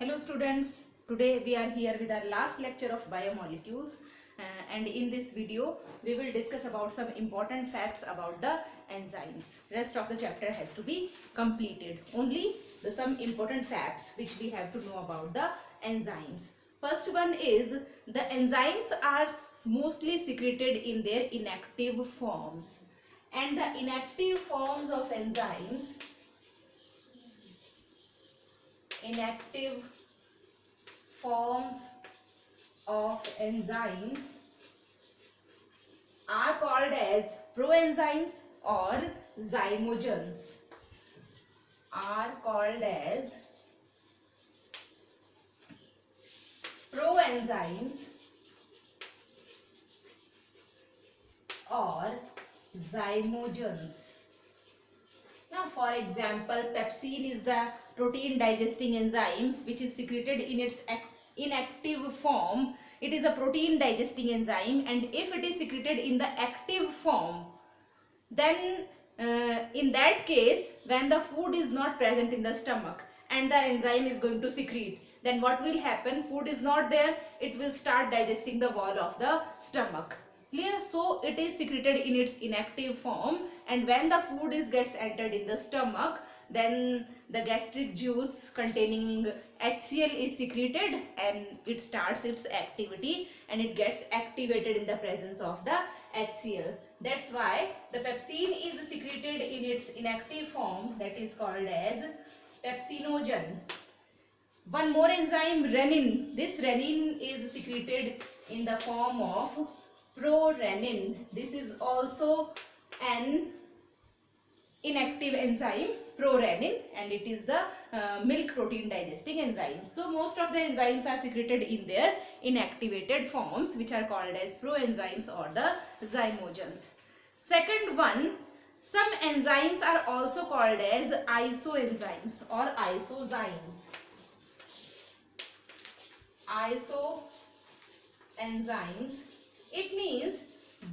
Hello students, today we are here with our last lecture of biomolecules and in this video we will discuss about some important facts about the enzymes. Rest of the chapter has to be completed. Only some important facts which we have to know about the enzymes. First one is the enzymes are mostly secreted in their inactive forms, and the inactive forms of enzymes inactive forms of enzymes are called as proenzymes or zymogens. Are called as proenzymes or zymogens. Now, for example, pepsin is the protein digesting enzyme which is secreted in its inactive form. It is a protein digesting enzyme, and if it is secreted in the active form, then in that case, when the food is not present in the stomach and the enzyme is going to secrete, then what will happen? Food is not there, it will start digesting the wall of the stomach. Clear? So it is secreted in its inactive form, and when the food gets entered in the stomach, then the gastric juice containing HCl is secreted and it starts its activity and it gets activated in the presence of the HCl. That's why the pepsin is secreted in its inactive form, that is called as pepsinogen. One more enzyme, renin. This renin is secreted in the form of prorenin. This is also an inactive enzyme, prorenin, and it is the milk protein digesting enzyme. So most of the enzymes are secreted in their inactivated forms, which are called as proenzymes or the zymogens. Second one, some enzymes are also called as isoenzymes or isozymes. Isoenzymes, it means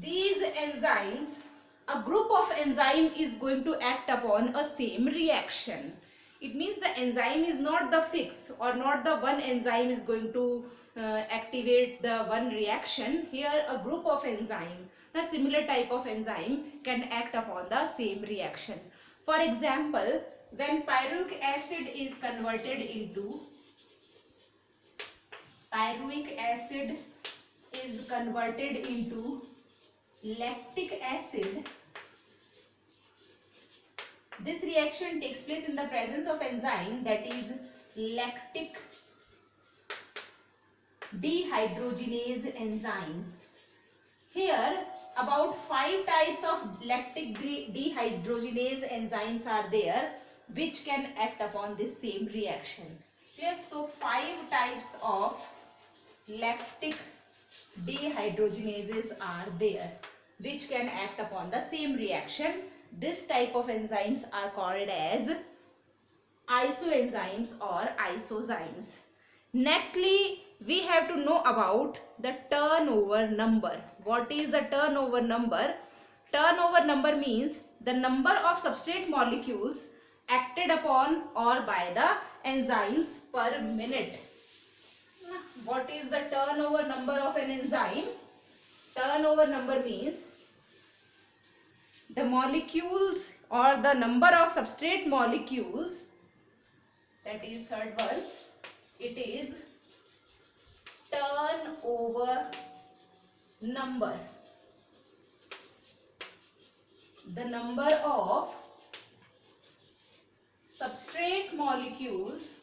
these enzymes, a group of enzyme is going to act upon a same reaction. It means the enzyme is not the fix, or not the one enzyme is going to activate the one reaction. Here a group of enzyme, a similar type of enzyme, can act upon the same reaction. For example, when pyruvic acid is converted into lactic acid, this reaction takes place in the presence of enzyme, that is lactic dehydrogenase enzyme. Here about 5 types of lactic dehydrogenase enzymes are there which can act upon this same reaction. Clear? So 5 types of lactic dehydrogenases are there which can act upon the same reaction. This type of enzymes are called as isoenzymes or isozymes. Nextly, we have to know about the turnover number. What is the turnover number? Turnover number means the number of substrate molecules acted upon or by the enzymes per minute. What is the turnover number of an enzyme? Turnover number means the molecules or the number of substrate molecules, that is third one, it is turnover number. The number of substrate molecules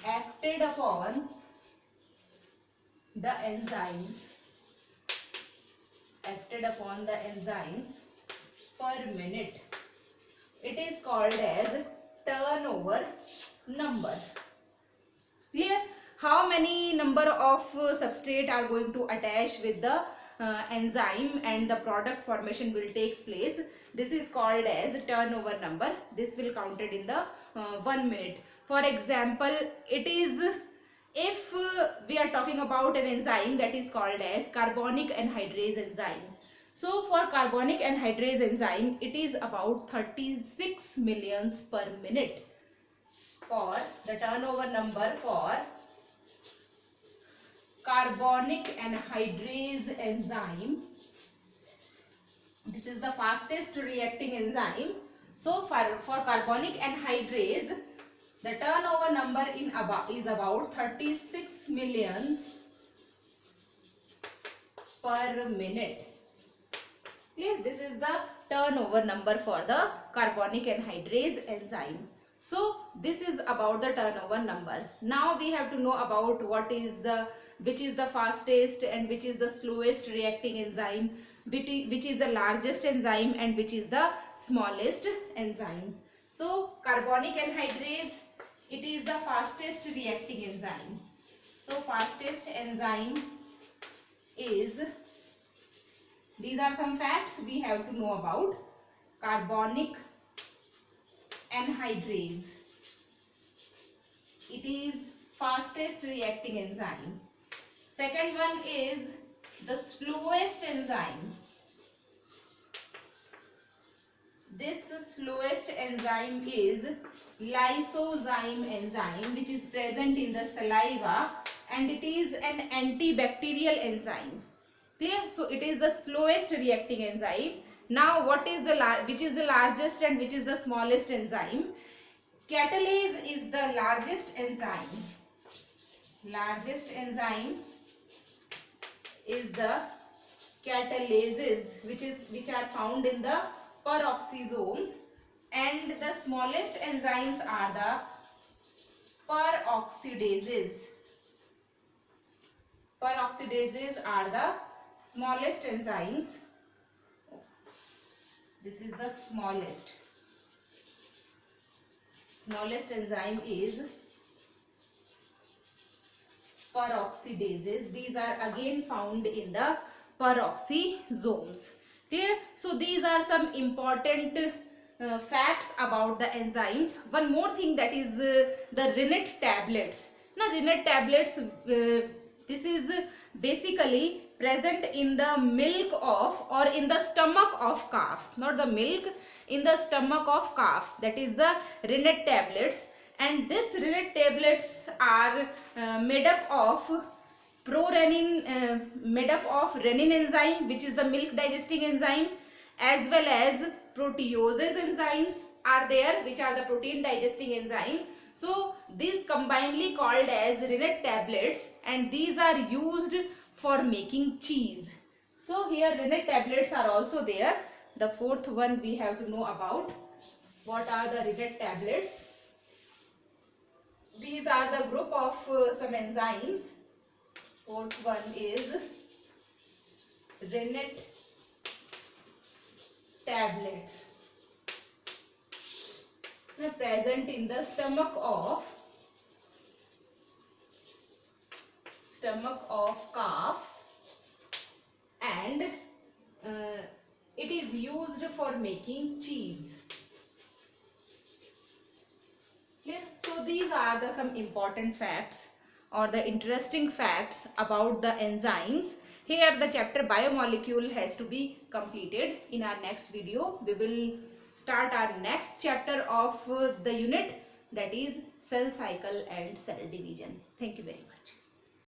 acted upon the enzymes per minute. It is called as turnover number. Clear? How many number of substrate are going to attach with the enzyme and the product formation will take place? This is called as turnover number. This will counted in the 1 minute. For example, it is, if we are talking about an enzyme that is called as carbonic anhydrase enzyme. So for carbonic anhydrase enzyme, it is about 36 millions per minute. For the turnover number for carbonic anhydrase enzyme, this is the fastest reacting enzyme. So for carbonic anhydrase, the turnover number is about 36 millions per minute. Clear? This is the turnover number for the carbonic anhydrase enzyme. So this is about the turnover number. Now we have to know about which is the fastest and which is the slowest reacting enzyme, which is the largest enzyme and which is the smallest enzyme. So carbonic anhydrase, it is the fastest reacting enzyme. So fastest enzyme is, these are some facts we have to know about carbonic anhydrase. It is fastest reacting enzyme. Second one is the slowest enzyme. This slowest enzyme is lysozyme enzyme, which is present in the saliva, and it is an antibacterial enzyme. Clear? So it is the slowest reacting enzyme. Now what is which is the largest and which is the smallest enzyme? Catalase is the largest enzyme. Largest enzyme is the catalases, which are found in the peroxisomes, and the smallest enzymes are the peroxidases. Peroxidases are the smallest enzymes. This is the smallest. Smallest enzyme is peroxidases. These are again found in the peroxisomes. Clear? So these are some important facts about the enzymes. One more thing, that is the rennet tablets. Now rennet tablets, this is basically present in the milk of, or in the stomach of calves, not the milk, in the stomach of calves. That is the rennet tablets, and this rennet tablets are made up of renin enzyme, which is the milk digesting enzyme, as well as proteases enzymes are there, which are the protein digesting enzyme. So these combinedly called as rennet tablets, and these are used for making cheese. So here rennet tablets are also there. The fourth one we have to know about. What are the rennet tablets? These are the group of some enzymes. Fourth one is rennet tablets. They are present in the stomach of calves, and it is used for making cheese. Yeah. So these are some important facts or the interesting facts about the enzymes. Here the chapter biomolecule has to be completed. In our next video we will start our next chapter of the unit, that is cell cycle and cell division. Thank you very much.